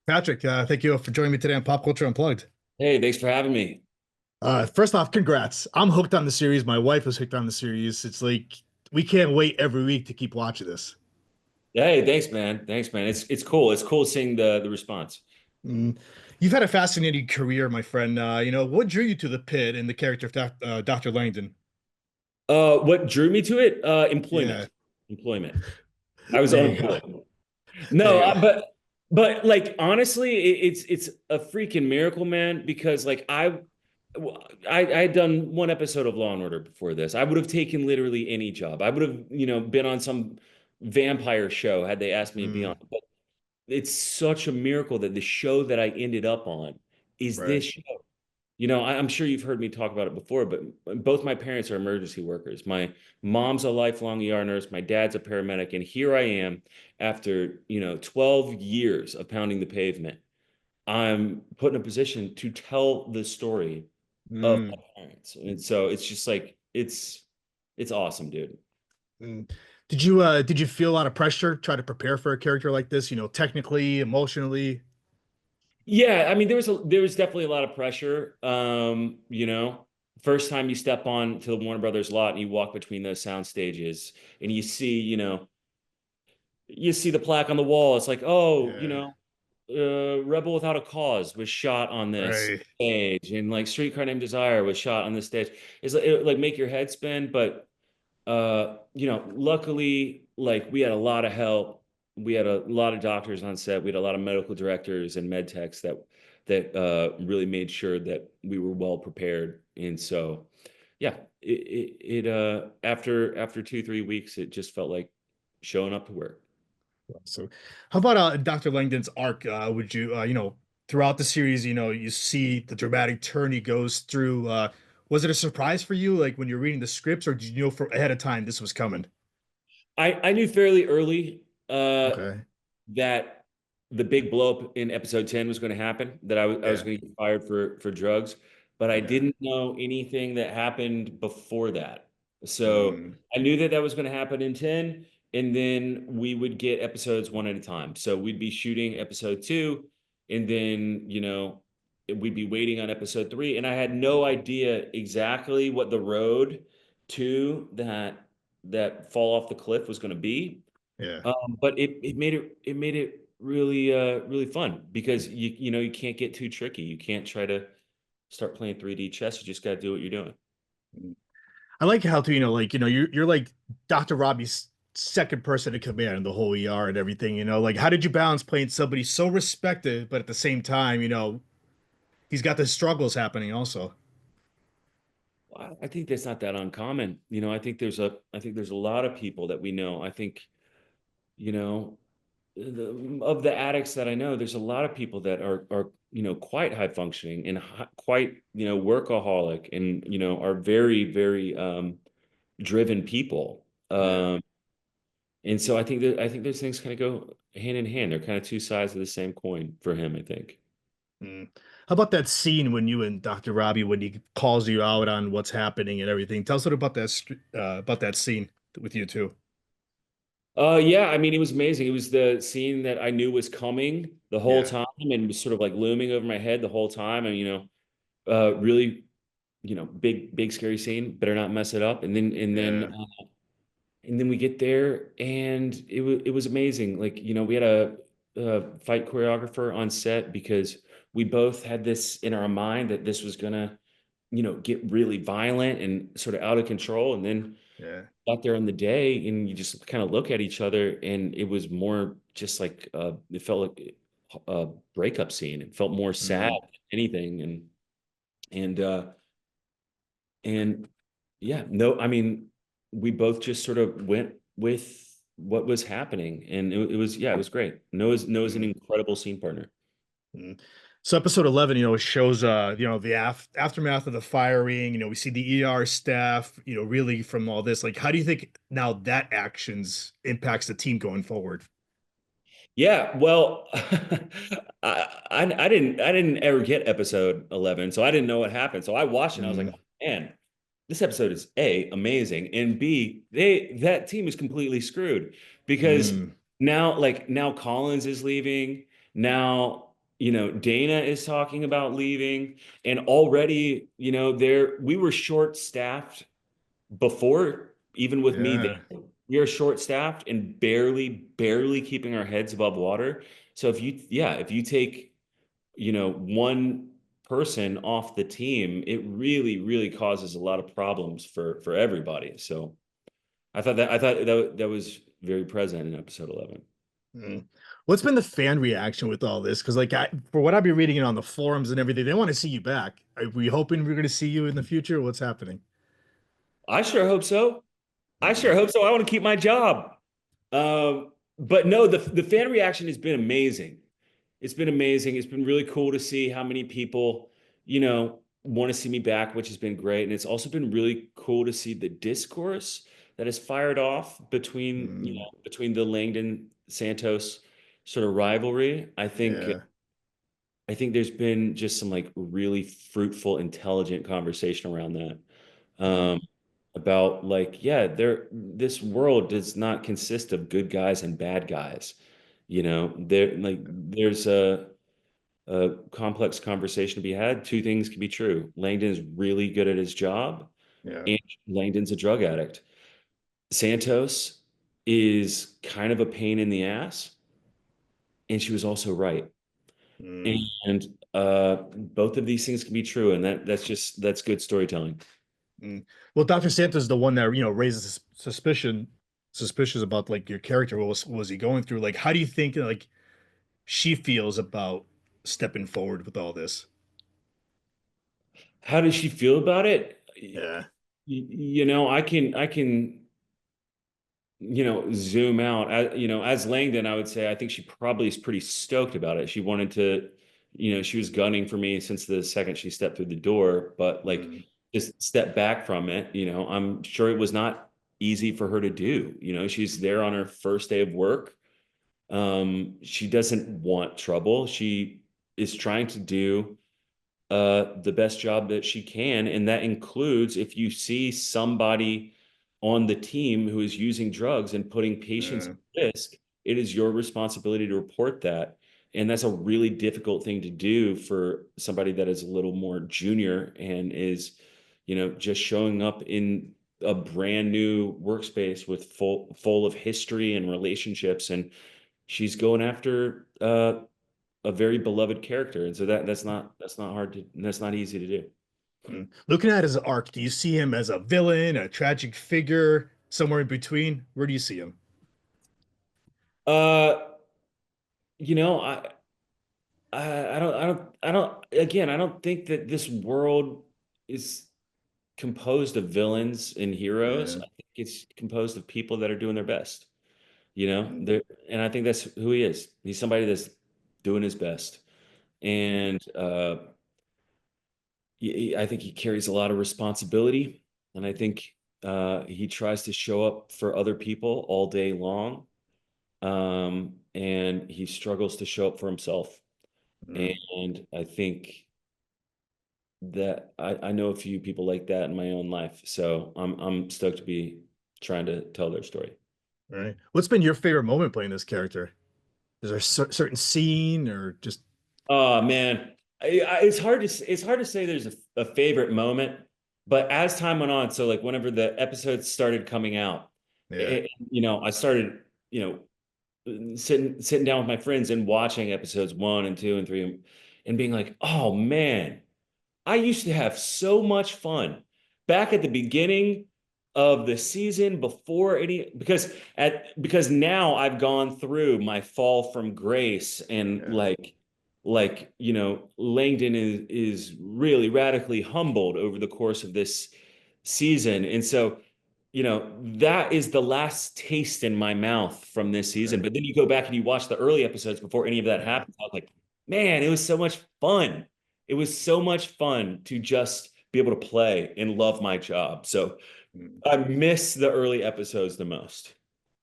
Patrick, thank you for joining me today on Pop Culture Unplugged. Hey, thanks for having me. First off, congrats. I'm hooked on the series. My wife is hooked on the series. It's like we can't wait every week to keep watching this. Hey, thanks, man. Thanks, man. It's cool. It's cool seeing the response. Mm. You've had a fascinating career, my friend. What drew you to the pit and the character of Dr. Langdon? What drew me to it? Yeah, Employment. Employment. I was there you go. unemployed. No, There you go. but like honestly, it's a freaking miracle, man. Because like I had done one episode of Law and Order before this. I would have taken literally any job. I would have been on some vampire show had they asked me to be on. Mm, But it's such a miracle that the show that I ended up on is right. this show. I'm sure you've heard me talk about it before, but both my parents are emergency workers. My mom's a lifelong ER nurse, my dad's a paramedic, and here I am after, 12 years of pounding the pavement. I'm put in a position to tell the story of Mm, my parents. And so it's just like it's awesome, dude. mm. Did you feel a lot of pressure try to prepare for a character like this, technically, emotionally? Yeah, I mean, there was definitely a lot of pressure. First time you step on to the Warner Brothers lot and you walk between those sound stages and you see the plaque on the wall. It's like, oh, Yeah, Rebel Without a Cause was shot on this right. stage, and like Streetcar Named Desire was shot on this stage. It make your head spin, but luckily, like we had a lot of help. We had a lot of doctors on set. We had a lot of medical directors and med techs that really made sure that we were well prepared. And so, yeah, after 2, 3 weeks, it just felt like showing up to work. So, how about Dr. Langdon's arc? Would you, throughout the series, you see the dramatic turn he goes through. Was it a surprise for you, like when you're reading the scripts, or did you know for ahead of time this was coming? I knew fairly early Okay. that the big blow up in episode 10 was going to happen, that I was Yeah. going to get fired for drugs, but I Yeah. didn't know anything that happened before that. So Mm, I knew that that was going to happen in 10, and then we would get episodes one at a time. So we'd be shooting episode 2, and then, we'd be waiting on episode 3. And I had no idea exactly what the road to that fall off the cliff was going to be. yeah. But it made it really really fun because you can't get too tricky. You can't try to start playing 3D chess. You just got to do what you're doing. Mm. I like how to, you're like Dr. Robbie's second person to command in the whole ER and everything, like how did you balance playing somebody so respected, but at the same time, he's got the struggles happening also. I think that's not that uncommon. I think there's a lot of people that we know. I think you know of the addicts that I know, there's a lot of people that are quite high functioning and quite workaholic and are very very driven people. Yeah. And so I think those things kind of go hand in hand. They're kind of two sides of the same coin for him, I think. Mm. How about that scene when you and Dr. Robbie, when he calls you out on what's happening and everything? Tell us a little about that scene with you two. Yeah, I mean, it was amazing. It was the scene that I knew was coming the whole Yeah. time and was sort of like looming over my head the whole time. And really, big, big, scary scene. Better not mess it up. Yeah. And then we get there, and it was amazing. Like, we had a fight choreographer on set because we both had this in our mind that this was gonna, get really violent and sort of out of control. And then Yeah. got there on the day, and you just kind of look at each other, and it was more just like it felt like a breakup scene. It felt more sad Mm. than anything, and and yeah, no, I mean, we both just sort of went with what was happening, and it was yeah, it was great. Noah's an Mm. incredible scene partner. Mm. So episode 11, it shows the aftermath of the firing, we see the ER staff, really from all this. Like how do you think now that actions impacts the team going forward? Yeah, well, I didn't ever get episode 11, so I didn't know what happened. So I watched it and I was like, Mm. oh, man, this episode is A, amazing, and B, that team is completely screwed because Mm. now Collins is leaving. Now Dana is talking about leaving, and already, we were short staffed before, even with me Yeah. there. We are short staffed and barely keeping our heads above water. So if you take, one person off the team, it really, really causes a lot of problems for everybody. So I thought that was very present in episode 11. Mm. What's been the fan reaction with all this? Because like for what I've been reading it on the forums and everything, they want to see you back. Are we hoping we're going to see you in the future? What's happening? I sure hope so. I Mm. sure hope so. I want to keep my job. But no, the fan reaction has been amazing. It's been amazing. It's been really cool to see how many people, want to see me back, which has been great. And it's also been really cool to see the discourse that has fired off Mm. between the Langdon Santos sort of rivalry. Yeah. I think there's been just some like really fruitful, intelligent conversation around that. Mm. Um, about like, yeah, this world does not consist of good guys and bad guys. There's a complex conversation to be had. Two things can be true. Langdon is really good at his job, Yeah. and Langdon's a drug addict. Santos is kind of a pain in the ass, and she was also right. Mm. And both of these things can be true, and that's good storytelling. Mm. Well, Dr. Santa's the one that, raises suspicious about like your character. What was he going through? Like, how do you think like she feels about stepping forward with all this? How does she feel about it? Yeah. I can zoom out. As Langdon, I would say I think she probably is pretty stoked about it. She wanted to, she was gunning for me since the second she stepped through the door, but like Mm. just step back from it. I'm sure it was not easy for her to do. She's there on her first day of work. She doesn't want trouble. She is trying to do the best job that she can. And that includes if you see somebody on the team who is using drugs and putting patients Yeah. at risk, it is your responsibility to report that. And that's a really difficult thing to do for somebody that is a little more junior and is, just showing up in a brand new workspace with full of history and relationships. And she's going after a very beloved character, and so that's not hard to that's not easy to do. Mm. Looking at his arc, do you see him as a villain, a tragic figure, somewhere in between? Where do you see him? Uh, you know, I don't again, I don't think that this world is composed of villains and heroes. Yeah. I think it's composed of people that are doing their best. Mm. There, and I think that's who he is. He's somebody that's doing his best, and I think he carries a lot of responsibility, and I think he tries to show up for other people all day long, and he struggles to show up for himself. Mm. And I think that I know a few people like that in my own life, so I'm stoked to be trying to tell their story. All right. What's been your favorite moment playing this character? Is there a certain scene or just Oh man, it's hard to say there's a favorite moment, but as time went on, so like whenever the episodes started coming out, yeah. I started sitting down with my friends and watching episodes 1 and 2 and 3 and being like, oh man, I used to have so much fun back at the beginning of the season before any because now I've gone through my fall from grace and Yeah. Langdon is really radically humbled over the course of this season. And so that is the last taste in my mouth from this season. Yeah. But then you go back and you watch the early episodes before any of that Yeah. happens. I was like, man, it was so much fun. It was so much fun to just be able to play and love my job. So Mm. I miss the early episodes the most.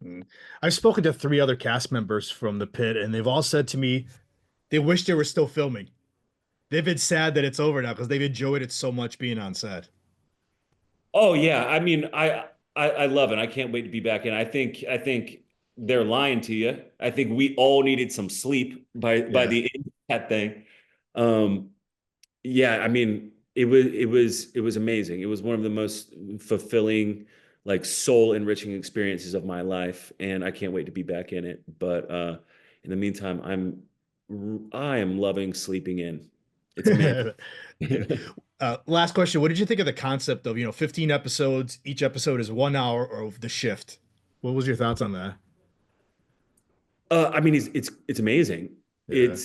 Mm. I've spoken to three other cast members from the pit, and they've all said to me they wish they were still filming. They've been sad that it's over now because they've enjoyed it so much being on set. Oh yeah, I mean, I love it. I can't wait to be back in. I think they're lying to you. I think we all needed some sleep by Yeah. the end that thing. Um, yeah, I mean, it was amazing. It was one of the most fulfilling, like soul enriching experiences of my life, and I can't wait to be back in it. But in the meantime, I am loving sleeping in. It's amazing. Last question. What did you think of the concept of, 15 episodes, each episode is 1 hour of the shift? What was your thoughts on that? I mean, it's amazing. Yeah.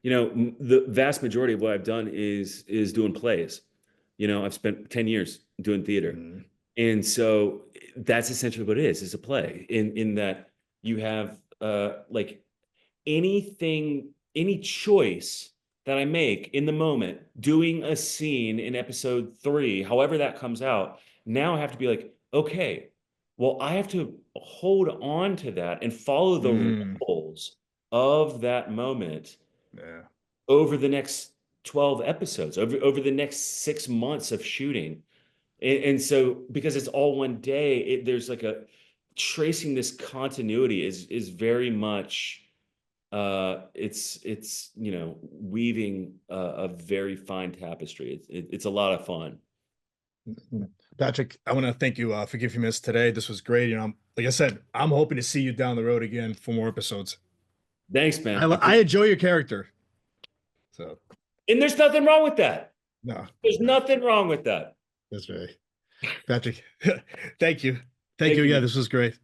The vast majority of what I've done is doing plays. I've spent 10 years doing theater. Mm. And so that's essentially what it is a play in that you have like any choice that I make in the moment, doing a scene in episode 3, however that comes out, now I have to be like, okay, well, I have to hold on to that and follow the Mm. rules of that moment Yeah. over the next 12 episodes, over the next 6 months of shooting. And so because it's all one day, there's like a tracing this continuity is very much it's weaving a very fine tapestry. It's a lot of fun. Patrick, I want to thank you for giving me this today. This was great. Like I said, I'm hoping to see you down the road again for more episodes. Thanks, I, man. I I appreciate enjoy your character. So, it. And there's nothing wrong with that. no, There's no, nothing wrong with that. that's right. Patrick, thank you. Thank you Thank you, again. man. This was great.